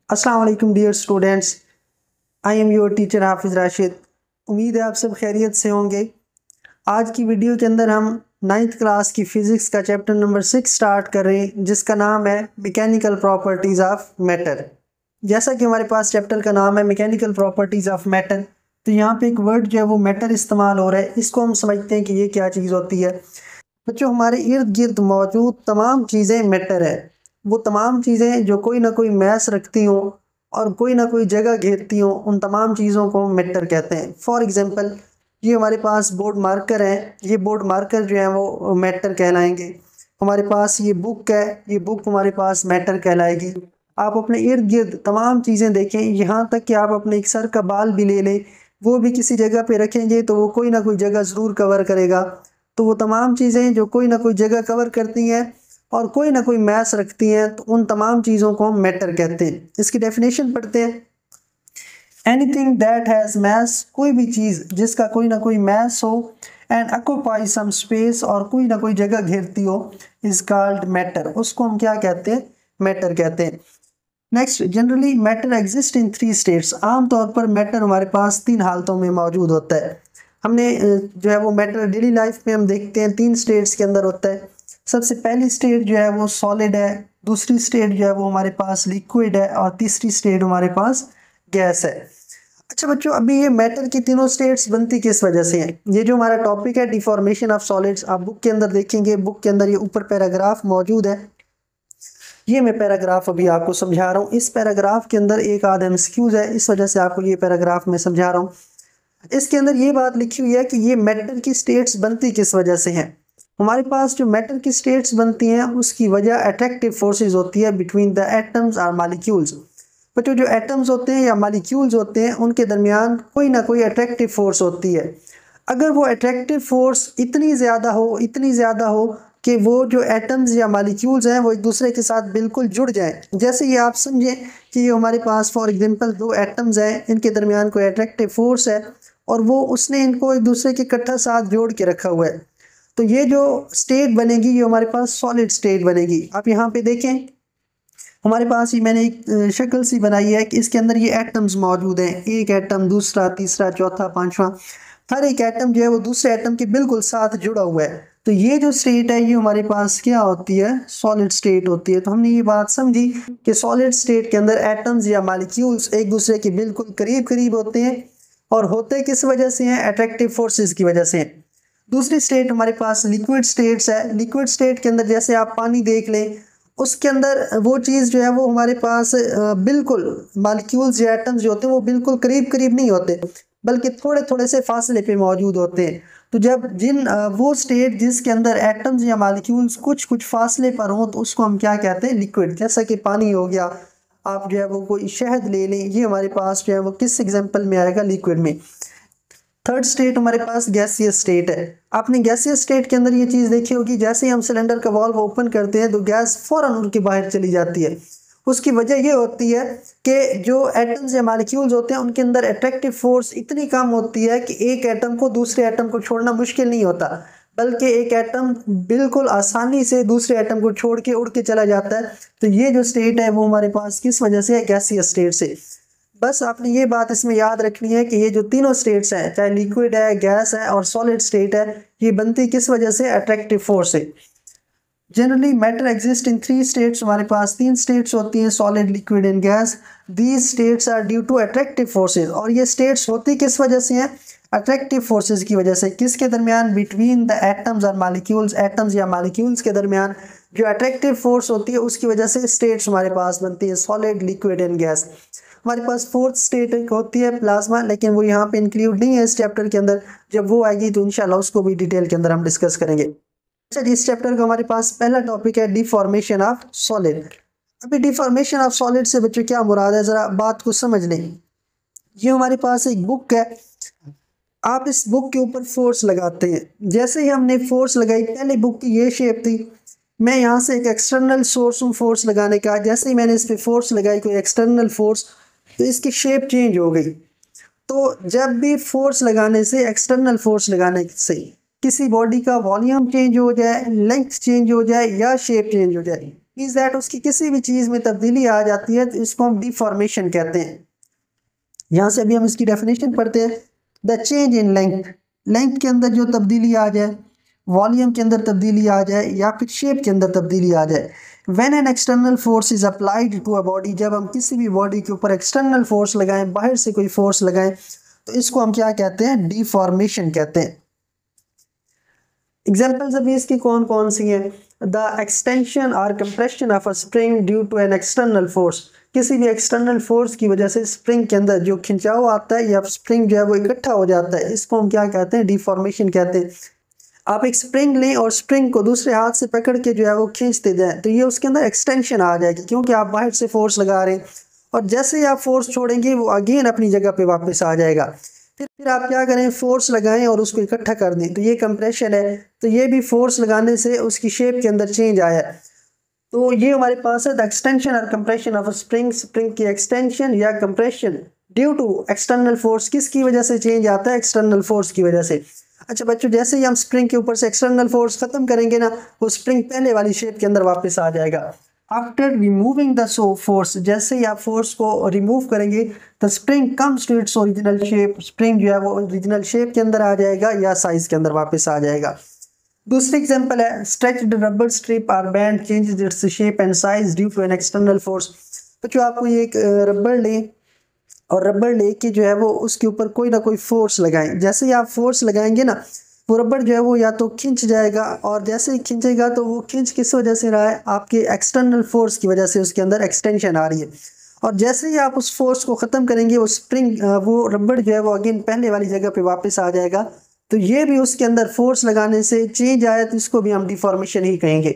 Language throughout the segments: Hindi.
अस्सलाम वालेकुम dear students, I am your teacher Hafiz Rashid. उम्मीद है आप सब खैरियत से होंगे। आज की वीडियो के अंदर हम 9th क्लास की फ़िज़िक्स का चैप्टर नंबर 6 स्टार्ट कर रहे हैं, जिसका नाम है मैकेनिकल प्रॉपर्टीज़ ऑफ मैटर। जैसा कि हमारे पास चैप्टर का नाम है मैकेनिकल प्रॉपर्टीज़ ऑफ मैटर, तो यहाँ पे एक वर्ड जो है वो मैटर इस्तेमाल हो रहा है। इसको हम समझते हैं कि ये क्या चीज़ होती है। बच्चों, हमारे इर्द गिर्द मौजूद तमाम चीज़ें मैटर है। वो तमाम चीज़ें जो कोई ना कोई मैस रखती हों और कोई ना कोई जगह घेरती हों, उन तमाम चीज़ों को मैटर कहते हैं। फॉर एग्ज़ाम्पल, ये हमारे पास बोर्ड मार्कर है, ये बोर्ड मार्कर जो है वो मैटर कहलाएंगे। हमारे पास ये बुक है, ये बुक हमारे पास मैटर कहलाएगी। आप अपने इर्द गिर्द तमाम चीज़ें देखें, यहाँ तक कि आप अपने एक सर का बाल भी ले लें, वो भी किसी जगह पे रखेंगे तो वो कोई ना कोई जगह ज़रूर कवर करेगा। तो वो तमाम चीज़ें जो कोई ना कोई जगह कवर करती हैं और कोई ना कोई मैस रखती हैं, तो उन तमाम चीज़ों को हम मैटर कहते हैं। इसकी डेफिनेशन पढ़ते हैं। एनीथिंग दैट हैज़ मैस, कोई भी चीज़ जिसका कोई ना कोई मैस हो एंड ऑक्यूपाई सम स्पेस, और कोई ना कोई जगह घेरती हो, इज कॉल्ड मैटर। उसको हम क्या कहते हैं? मैटर कहते हैं। Next, generally matter exist in 3 states. आमतौर पर मैटर हमारे पास 3 हालतों में मौजूद होता है। हमने जो है वो मैटर डेली लाइफ में हम देखते हैं 3 स्टेट्स के अंदर होता है। सबसे पहली स्टेट जो है वो सॉलिड है, दूसरी स्टेट जो है वो हमारे पास लिक्विड है, और तीसरी स्टेट हमारे पास गैस है। अच्छा बच्चों, अभी ये मैटर की तीनों स्टेट्स बनती किस वजह से हैं? ये जो हमारा टॉपिक है डिफॉर्मेशन ऑफ सॉलिड्स, आप बुक के अंदर देखेंगे, बुक के अंदर ये ऊपर पैराग्राफ मौजूद है। ये मैं पैराग्राफ अभी आपको समझा रहा हूँ। इस पैराग्राफ के अंदर एक आध एमसीक्यूज है, इस वजह से आपको ये पैराग्राफ मैं समझा रहा हूँ। इसके अंदर ये बात लिखी हुई है कि ये मैटर की स्टेट्स बनती किस वजह से हैं। हमारे पास जो मैटर की स्टेट्स बनती हैं उसकी वजह अट्रैक्टिव फोर्सेस होती है बिटवीन द एटम्स और मॉलिक्यूल्स। बच्चों, जो एटम्स होते हैं या मॉलिक्यूल्स होते हैं, उनके दरमियान कोई ना कोई अट्रैक्टिव फोर्स होती है। अगर वो अट्रैक्टिव फोर्स इतनी ज़्यादा हो कि वो जो एटम्स या मॉलिक्यूल्स हैं वो एक दूसरे के साथ बिल्कुल जुड़ जाएं। जैसे ये आप समझें कि ये हमारे पास फॉर एग्जांपल 2 एटम्स हैं, इनके दरमियान कोई अट्रैक्टिव फोर्स है और वो उसने इनको एक दूसरे के इकट्ठा साथ जोड़ के रखा हुआ है। तो ये जो स्टेट बनेगी ये हमारे पास सॉलिड स्टेट बनेगी। आप यहाँ पे देखें, हमारे पास ही मैंने एक शक्ल सी बनाई है कि इसके अंदर ये एटम्स मौजूद हैं। एक एटम, दूसरा, तीसरा, चौथा, पांचवा। हर एक एटम जो है वो दूसरे एटम के बिल्कुल साथ जुड़ा हुआ है। तो ये जो स्टेट है ये हमारे पास क्या होती है? सॉलिड स्टेट होती है। तो हमने ये बात समझी कि सॉलिड स्टेट के अंदर एटम्स या मॉलिक्यूल्स एक दूसरे के बिल्कुल करीब करीब होते हैं, और होते किस वजह से हैं? अट्रैक्टिव फोर्सेस की वजह से। दूसरी स्टेट हमारे पास लिक्विड स्टेट्स है। लिक्विड स्टेट के अंदर जैसे आप पानी देख लें, उसके अंदर वो चीज़ जो है वो हमारे पास बिल्कुल मॉलिक्यूल्स या एटम्स जो होते हैं वो बिल्कुल करीब करीब नहीं होते, बल्कि थोड़े थोड़े से फासले पे मौजूद होते हैं। तो जब वो स्टेट जिसके अंदर एटम्स या मॉलिक्यूल्स कुछ कुछ फासले पर हों, तो उसको हम क्या कहते हैं? लिक्विड। जैसा कि पानी हो गया, आप जो है वो कोई शहद ले लें, ये हमारे पास जो है वो किस एग्जाम्पल में आएगा? लिक्विड में। थर्ड स्टेट हमारे पास गैसियस स्टेट है। आपने गैसियस स्टेट के अंदर ये चीज़ देखी होगी, जैसे ही हम सिलेंडर का वाल्व ओपन करते हैं तो गैस फौरन उड़ के बाहर चली जाती है। उसकी वजह ये होती है कि जो एटम्स या मॉलिक्यूल्स होते हैं उनके अंदर अट्रैक्टिव फोर्स इतनी कम होती है कि एक एटम को दूसरे एटम को छोड़ना मुश्किल नहीं होता, बल्कि एक एटम बिल्कुल आसानी से दूसरे एटम को छोड़ के उड़ के चला जाता है। तो ये जो स्टेट है वो हमारे पास किस वजह से है? गैसियस स्टेट से। बस आपने ये बात इसमें याद रखनी है कि ये जो तीनों स्टेट्स हैं, चाहे लिक्विड है, गैस है और सॉलिड स्टेट है, ये बनती किस वजह से? अट्रैक्टिव फोर्स से। Generally matter exist in 3 states. हमारे पास 3 स्टेट्स होती हैं, solid, liquid and gas. These states are due to attractive forces. और ये स्टेट्स होती किस वजह से हैं? अट्रैक्टिव फोर्सेज की वजह से। किसके दरमियान? बिटवीन द एटम्स और मॉलिक्यूल्स। एटम्स या मॉलिक्यूल्स के दरमियान जो अट्रैक्टिव फोर्स होती है उसकी वजह से स्टेट्स हमारे पास बनती है, सॉलिड, लिक्विड एंड गैस। हमारे पास फोर्थ स्टेट होती है प्लाज्मा, लेकिन वो यहाँ पे इंक्लूड नहीं है इस चैप्टर के अंदर। जब वो आएगी तो इंशाल्लाह उसको भी डिटेल के अंदर हम डिस्कस करेंगे। अच्छा जी, इस चैप्टर का हमारे पास पहला टॉपिक है डिफॉर्मेशन ऑफ सॉलिड। अभी डिफॉर्मेशन ऑफ सॉलिड से बच्चों क्या मुराद है, ज़रा बात को समझ लें। ये हमारे पास एक बुक है, आप इस बुक के ऊपर फोर्स लगाते हैं। जैसे ही हमने फोर्स लगाई, पहले बुक की ये शेप थी, मैं यहाँ से एक एक्सटर्नल सोर्स हूँ फोर्स लगाने का। जैसे ही मैंने इस पर फोर्स लगाई, कोई एक्सटर्नल फोर्स, तो इसकी शेप चेंज हो गई। तो जब भी फोर्स लगाने से, एक्सटर्नल फोर्स लगाने से किसी बॉडी का वॉल्यूम चेंज हो जाए, लेंथ चेंज हो जाए या शेप चेंज हो जाए, मींस दैट उसकी किसी भी चीज़ में तब्दीली आ जाती है, तो इसको हम डिफॉर्मेशन कहते हैं। यहाँ से अभी हम इसकी डेफिनेशन पढ़ते हैं। The change in length, length के अंदर जो तब्दीली आ जाए, वॉल्यूम के अंदर तब्दीली आ जाए या फिर शेप के अंदर तब्दीली आ जाए। When an external force is applied to a body, जब हम किसी भी बॉडी के ऊपर एक्सटर्नल फोर्स लगाएं, बाहर से कोई फोर्स लगाएं, तो इसको हम क्या कहते हैं? डिफॉर्मेशन कहते हैं। एग्जाम्पल्स अभी इसकी कौन कौन सी हैं? द एक्सटेंशन और compression of a spring due to an external force, किसी भी एक्सटर्नल फोर्स की वजह से स्प्रिंग के अंदर जो खिंचाव आता है या स्प्रिंग जो है वो इकट्ठा हो जाता है, इसको हम क्या कहते हैं? डिफॉर्मेशन कहते हैं। आप एक स्प्रिंग लें और स्प्रिंग को दूसरे हाथ से पकड़ के जो है वो खींचते जाएं, तो ये उसके अंदर एक्सटेंशन आ जाएगी, क्योंकि आप बाहर से फोर्स लगा रहे हैं, और जैसे ही आप फोर्स छोड़ेंगे वो अगेन अपनी जगह पे वापस आ जाएगा। फिर आप क्या करें? फोर्स लगाएं और उसको इकट्ठा कर दें, तो ये कंप्रेशन है। तो ये भी फोर्स लगाने से उसकी शेप के अंदर चेंज आया है। तो ये हमारे पास है द एक्सटेंशन और कंप्रेशन ऑफ स्प्रिंग, स्प्रिंग की एक्सटेंशन या compression due to external force. किसकी वजह से चेंज आता है? एक्सटर्नल फोर्स की वजह से। अच्छा बच्चों, जैसे ही हम स्प्रिंग के ऊपर से एक्सटर्नल फोर्स खत्म करेंगे ना, वो स्प्रिंग पहले वाली शेप के अंदर वापस आ जाएगा। आफ्टर रिमूविंग द फोर्स, जैसे ही आप फोर्स को रिमूव करेंगे, the spring comes to its original shape, spring जो है वो ओरिजिनल शेप के अंदर आ जाएगा या साइज के अंदर वापस आ जाएगा। दूसरी एग्जांपल है स्ट्रेच्ड रबर स्ट्रिप और band changes its shape and size due to an external force. तो जो आपको ये एक रबर लें और रबर लेके जो है वो उसके ऊपर कोई ना कोई फोर्स लगाएं, जैसे ही आप फोर्स लगाएंगे ना, वो रबर जो है वो या तो खिंच जाएगा, और जैसे ही खिंचेगा तो वो खिंच किस वजह से रहा है? आपके एक्सटर्नल फोर्स की वजह से उसके अंदर एक्सटेंशन आ रही है। और जैसे ही आप उस फोर्स को ख़त्म करेंगे, वो स्प्रिंग वो रबर जो है वो अगेन पहले वाली जगह पे वापस आ जाएगा। तो ये भी उसके अंदर फोर्स लगाने से चेंज आया, तो इसको भी हम डिफॉर्मेशन ही कहेंगे।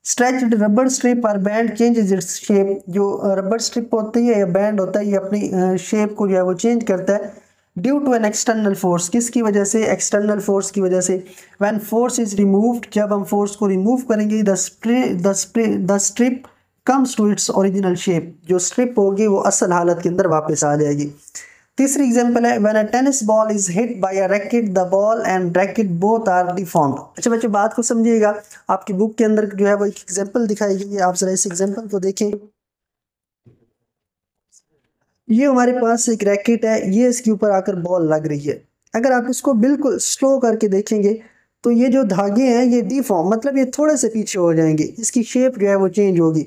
स्ट्रेच्ड रबर स्ट्रिप और बैंड चेंजेस इट्स शेप, जो रबर स्ट्रिप होती है या बैंड होता है, ये अपनी शेप को जो है वो चेंज करता है due to an external force. किसकी वजह से? एक्सटर्नल फोर्स की वजह से। व्हेन फोर्स इज रिमूव्ड, जब हम फोर्स को रिमूव करेंगे, the strip comes to its original shape, जो स्ट्रिप होगी वो असल हालत के अंदर वापस आ जाएगी। तीसरी एग्जांपल है when a tennis ball is hit by a racket, the ball and racket both are deformed. अच्छा बच्चों, बात को समझिएगा। आपकी बुक के अंदर जो है वो एक एग्जांपल दिखाई गई है, आप जरा इस एग्जांपल को देखें। ये हमारे पास एक रैकेट है, ये इसके ऊपर आकर बॉल लग रही है। अगर आप इसको बिल्कुल स्लो करके देखेंगे, तो ये जो धागे हैं ये डिफॉर्म, मतलब ये थोड़े से पीछे हो जाएंगे, इसकी शेप जो है वो चेंज होगी।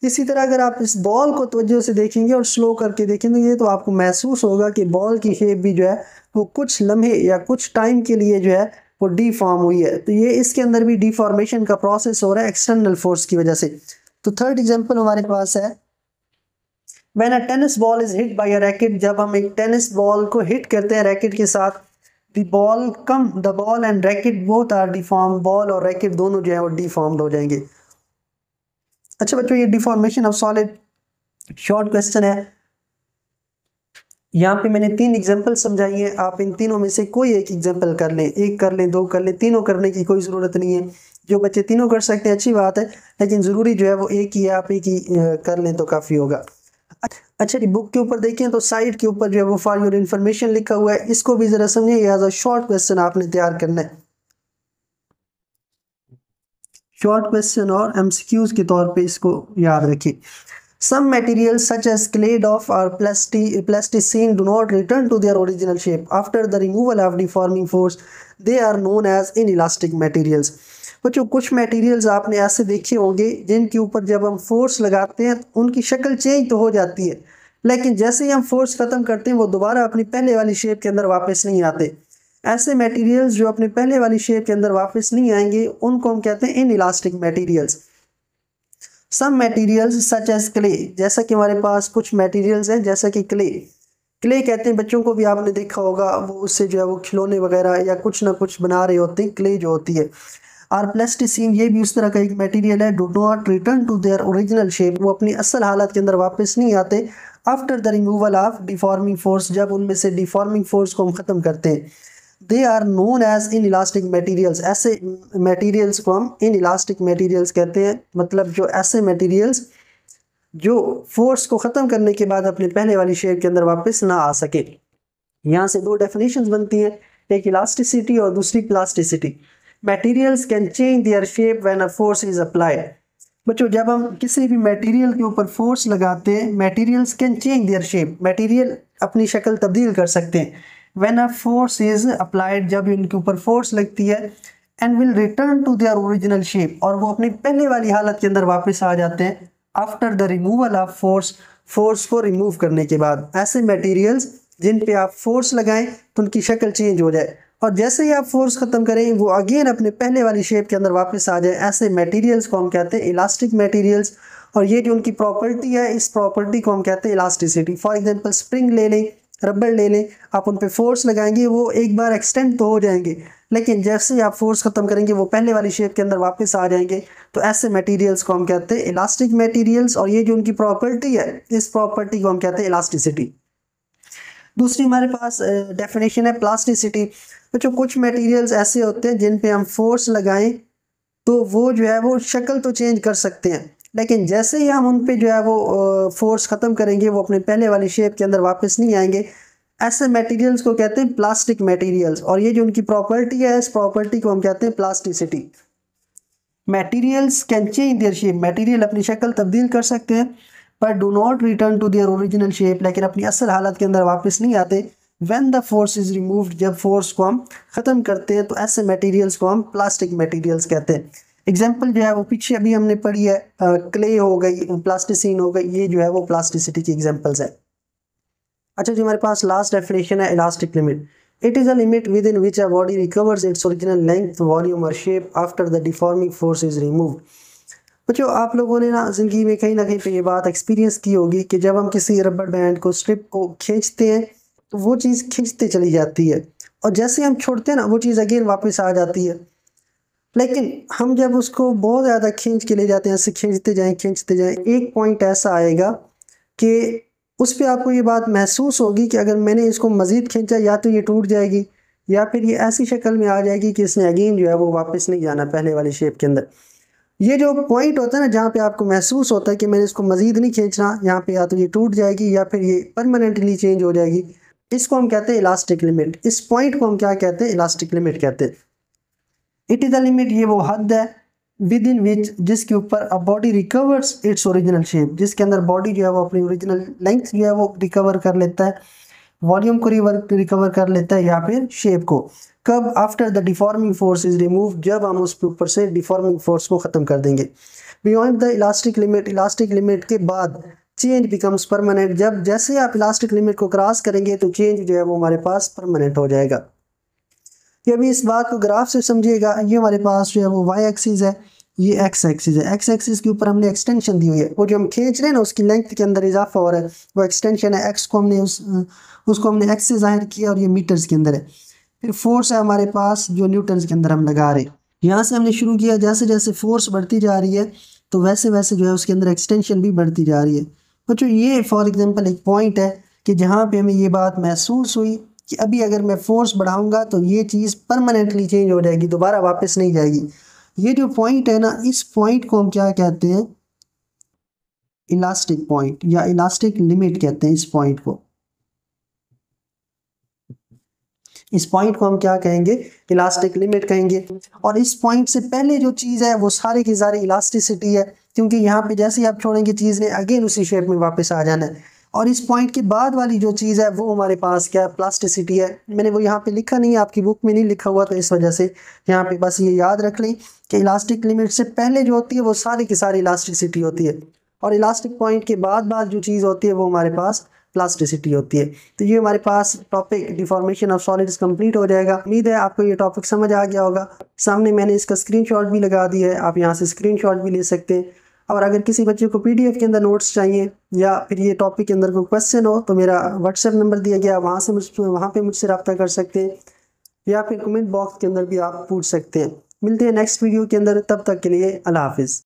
इसी तरह अगर आप इस बॉल को तवज्जो से देखेंगे और स्लो करके देखेंगे, तो आपको महसूस होगा कि बॉल की शेप भी जो है वो कुछ लम्हे या कुछ टाइम के लिए जो है वो डिफॉर्म हुई है। तो ये इसके अंदर भी डिफॉर्मेशन का प्रोसेस हो रहा है एक्सटर्नल फोर्स की वजह से। तो थर्ड एग्जाम्पल हमारे पास है when a tennis ball is hit by a racket, जब हम एक टेनिस बॉल को हिट करते हैं रैकेट के साथ, the ball and racket both are deform, ball और रैकेट दोनों जो है वो डिफॉर्म्ड हो जाएंगे। अच्छा बच्चों, ये deformation of solid short question है। यहाँ पे मैंने 3 एग्जांपल समझाई हैं, आप इन तीनों में से कोई एक एग्जांपल कर लें, एक कर लें, 2 कर लें, तीनों करने की कोई ज़रूरत नहीं है। जो बच्चे तीनों कर सकते हैं अच्छी बात है, लेकिन ज़रूरी जो है वो एक ही है, आप एक ही कर लें तो काफ़ी होगा। अच्छा जी, बुक के ऊपर देखें तो साइड के ऊपर जो है वो फॉर योर इन्फॉर्मेशन लिखा हुआ है, इसको भी ज़रा समझिए। एज अ शॉर्ट क्वेश्चन आपने तैयार करना है, शॉर्ट क्वेश्चन और एमसीक्यूज के तौर पे इसको याद रखिए। Some materials such as clay dough or plasticine do not return to their original shape after the removal of deforming force. They are known as inelastic materials. बच्चों, कुछ मटेरियल्स आपने ऐसे देखे होंगे जिनके ऊपर जब हम फोर्स लगाते हैं उनकी शक्ल चेंज तो हो जाती है, लेकिन जैसे ही हम फोर्स ख़त्म करते हैं वो दोबारा अपनी पहले वाली शेप के अंदर वापस नहीं आते। ऐसे मटेरियल्स जो अपने पहले वाली शेप के अंदर वापस नहीं आएंगे उनको हम कहते हैं inelastic materials. Some materials such as clay, जैसा कि हमारे पास कुछ मटेरियल्स हैं जैसा कि क्ले कहते हैं, बच्चों को भी आपने देखा होगा, वो उससे जो है वो खिलौने वगैरह या कुछ ना कुछ बना रहे होते हैं, क्ले जो होती है। और प्लास्टिसिन, ये भी उस तरह का एक मटेरियल है, do not return to their original shape, वो अपनी असल हालत के अंदर वापस नहीं आते after the removal of deforming force, जब उनमें से डिफॉर्मिंग फोर्स को हम ख़त्म करते हैं। They are known as inelastic materials, ऐसे मटीरियल्स को हम इन इलास्टिक मटीरियल्स कहते हैं, मतलब जो ऐसे मटीरियल्स जो फोर्स को ख़त्म करने के बाद अपने पहले वाली शेप के अंदर वापस ना आ सके। यहाँ से 2 डेफिनेशंस बनती हैं। एक इलास्टिसिटी और दूसरी plasticity. Materials can change their shape when a force is applied. बच्चों जब हम किसी भी मटेरियल के ऊपर फोर्स लगाते हैं, materials can change their shape, material अपनी शक्ल तब्दील कर सकते हैं। When a force is applied, जब इनके ऊपर फोर्स लगती है, and will return to their original shape, और वो अपनी पहले वाली हालत के अंदर वापस आ जाते हैं after the removal of force, force को रिमूव करने के बाद। ऐसे मटेरियल्स जिन पे आप फोर्स लगाएं तो उनकी शक्ल चेंज हो जाए, और जैसे ही आप फोर्स खत्म करें वो अगेन अपने पहले वाली शेप के अंदर वापस आ जाए। ऐसे मटेरियल्स को हम कहते हैं इलास्टिक मटेरियल्स, और ये जो उनकी प्रॉपर्टी है, इस प्रॉपर्टी को हम कहते हैं इलास्टिसिटी। फॉर एग्जांपल स्प्रिंग ले लें, रबर ले लें, आप उन पे फोर्स लगाएंगे वो एक बार एक्सटेंड तो हो जाएंगे, लेकिन जैसे ही आप फोर्स खत्म करेंगे वो पहले वाली शेप के अंदर वापस आ जाएंगे। तो ऐसे मटेरियल्स को हम कहते हैं इलास्टिक मटेरियल्स, और ये जो उनकी प्रॉपर्टी है, इस प्रॉपर्टी को हम कहते हैं इलास्टिसिटी। दूसरी हमारे पास डेफिनेशन है प्लास्टिसिटी। बच्चों कुछ मटेरियल्स ऐसे होते हैं जिन पे हम फोर्स लगाएं तो वो जो है वो शक्ल तो चेंज कर सकते हैं, लेकिन जैसे ही हम उन पे जो है वो फोर्स ख़त्म करेंगे वो अपने पहले वाली शेप के अंदर वापस नहीं आएंगे। ऐसे मटेरियल्स को कहते हैं प्लास्टिक मटेरियल्स, और ये जो उनकी प्रॉपर्टी है, इस प्रॉपर्टी को हम कहते हैं plasticity. Materials can change their shape, material अपनी शक्ल तब्दील कर सकते हैं, but do not return to their original shape, लेकिन अपनी असल हालत के अंदर वापस नहीं आते। When the force is removed, जब फोर्स को हम ख़त्म करते हैं तो ऐसे मटेरियल्स को हम प्लास्टिक मटेरियल्स कहते हैं। एग्जाम्पल जो है वो पीछे अभी हमने पढ़ी है, क्ले हो गई, प्लास्टिसिन हो गई, ये जो है वो प्लास्टिसिटी की एग्जाम्पल्स है। अच्छा जी, हमारे पास लास्ट डेफिनेशन है elastic limit. It is a limit within which a body recovers its original length, volume और shape after the deforming force is removed. बच्चों आप लोगों ने ना ज़िंदगी में कहीं ना कहीं पे ये बात एक्सपीरियंस की होगी कि जब हम किसी रबर बैंड को, स्ट्रिप को खींचते हैं तो वो चीज़ खींचते चली जाती है, और जैसे हम छोड़ते हैं ना वो चीज़ अगेन वापस आ जाती है। लेकिन हम जब उसको बहुत ज़्यादा खींच के ले जाते हैं, ऐसे खींचते जाएं, एक पॉइंट ऐसा आएगा कि उस पर आपको ये बात महसूस होगी कि अगर मैंने इसको मज़ीद खींचा या तो ये टूट जाएगी, या फिर ये ऐसी शक्ल में आ जाएगी कि इसने अगेन जो है वो वापस नहीं जाना पहले वाली शेप के अंदर। ये जो पॉइंट होता है ना जहाँ पे आपको महसूस होता है कि मैंने इसको मज़ीद नहीं खींचना, यहाँ पे या तो ये टूट जाएगी या फिर ये परमानेंटली चेंज हो जाएगी, इसको हम कहते हैं इलास्टिक लिमिट। इस पॉइंट को हम क्या कहते हैं? इलास्टिक लिमिट कहते हैं। इट इज़ द लिमिट, ये वो हद है विद इन विच, जिसके ऊपर अ body recovers its original shape, जिसके अंदर बॉडी जो है वो अपनी ओरिजिनल लेंथ जो है वो रिकवर कर लेता है, वॉल्यूम को रिकवर कर लेता है, या फिर शेप को। कब? After the deforming force is remove, जब हम उसके ऊपर से डिफॉर्मिंग फोर्स को ख़त्म कर देंगे। Beyond the elastic limit, elastic limit के बाद चेंज बिकम्स परमानेंट, जब जैसे आप इलास्टिक लिमिट को क्रॉस करेंगे तो चेंज जो है वो हमारे पास परमानेंट हो जाएगा। ये अभी इस बात को ग्राफ से समझिएगा। ये हमारे पास जो है वो वाई एक्सिस है, ये एक्स एक्सिस है। एक्स एक्सिस के ऊपर हमने एक्सटेंशन दी हुई है, वो जो हम खींच रहे हैं ना उसकी लेंथ के अंदर इजाफा हो रहा है, वो एक्सटेंशन है। एक्स को हमने उसको हमने एक्स से ज़ाहिर किया, और ये मीटर्स के अंदर है। फिर फोर्स है हमारे पास जो न्यूटन्स के अंदर हम लगा रहे हैं। यहाँ से हमने शुरू किया, जैसे जैसे फोर्स बढ़ती जा रही है तो वैसे वैसे जो है उसके अंदर एक्सटेंशन भी बढ़ती जा रही है। बच्चों ये फॉर एग्जांपल एक पॉइंट है कि जहाँ पे हमें ये बात महसूस हुई कि अभी अगर मैं फोर्स बढ़ाऊंगा तो ये चीज़ परमानेंटली चेंज हो जाएगी, दोबारा वापस नहीं जाएगी। ये जो पॉइंट है ना, इस पॉइंट को हम क्या कहते हैं? इलास्टिक पॉइंट या इलास्टिक लिमिट कहते हैं। इस पॉइंट को हम क्या कहेंगे? इलास्टिक लिमिट कहेंगे। और इस पॉइंट से पहले जो चीज़ है वो सारी की सारी इलास्टिसिटी है, क्योंकि यहाँ पे जैसे ही आप छोड़ेंगे चीज़ ने अगेन उसी शेप में वापस आ जाना है। और इस पॉइंट के बाद वाली जो चीज़ है वो हमारे पास क्या है? प्लास्टिसिटी है। मैंने वो यहाँ पे लिखा नहीं है, आपकी बुक में नहीं लिखा हुआ, तो इस वजह से यहाँ पे बस ये याद रख लें कि इलास्टिक लिमिट से पहले जो होती है वो सारी की सारी इलास्टिसिटी होती है, और इलास्टिक पॉइंट के बाद जो चीज़ होती है वो हमारे पास प्लास्टिसिटी होती है। तो ये हमारे पास topic deformation of solids complete हो जाएगा। उम्मीद है आपको ये टॉपिक समझ आ गया होगा। सामने मैंने इसका स्क्रीनशॉट भी लगा दिया है, आप यहाँ से स्क्रीनशॉट भी ले सकते हैं। और अगर किसी बच्चे को PDF के अंदर नोट्स चाहिए या फिर ये टॉपिक के अंदर कोई क्वेश्चन हो तो मेरा व्हाट्सएप नंबर दिया गया, वहाँ पे मुझसे रब्ता कर सकते हैं, या फिर कमेंट बॉक्स के अंदर भी आप पूछ सकते हैं। मिलते हैं नेक्स्ट वीडियो के अंदर, तब तक के लिए अल्लाह हाफिज़।